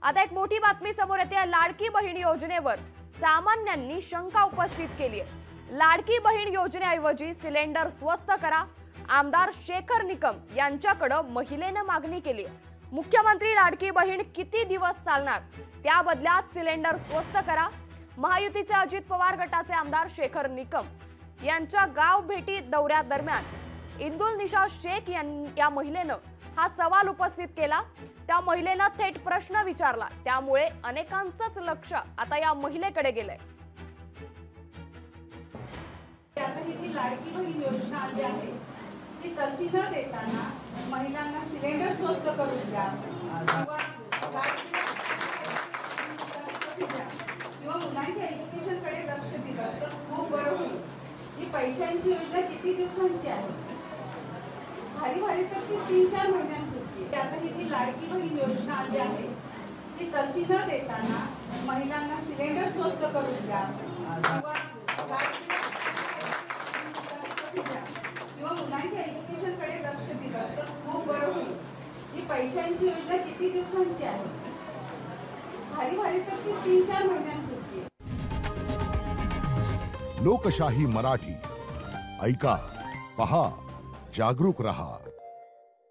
आता एक मोठी बातमी समोर येते। लाडकी बहीण योजनेवर सामान्यांनी शंका उपस्थित केली आहे। लाडकी बहीण योजनेऐवजी सिलेंडर स्वस्त करा, आमदार शेखर निकम यांच्याकडे महिलेने मागणी केली आहे। मुख्यमंत्री लाडकी बहीण किती दिवस चालणार, त्या बदल्यात सिलेंडर स्वस्त करा। महायुतीचे अजित पवार गटाचे आमदार शेखर निकम यांच्या गाव भेटी दौऱ्यादरम्यान इंदुलनिशा शेख या महिलेनं हा सवाल उपस्थित केला। त्या महिलेनं थेट प्रश्न विचारला, त्यामुळे अनेकांचंच लक्ष आता या महिलेकडे गेलंय। आता ही जी लाडकी बहीण योजना आली आहे ती तशी न देताना महिलांना सिलेंडर स्वस्त करून द्या किंवा मुलांच्या एज्युकेशनकडे लक्ष दिलं तर खूप बरं होईल। ही पैशांची योजना किती दिवसांची आहे? भारी भारी तर ती 3-4 महिन्यांपूर्वी। आता ही जी लाडकी बहीण योजना आली आहे ती तशी न देताना महिलांना सिलेंडर स्वस्त करून द्या किंवा मुलांच्या एज्युकेशनकडे लक्ष दिलं तर खूप बरं होईल। ही पैशांची योजना किती दिवसांची आहे? भारी भारी तर ती 3-4 महिन्यांपूर्वी। लोकशाही मराठी ऐका, पहा, जागरूक रहा।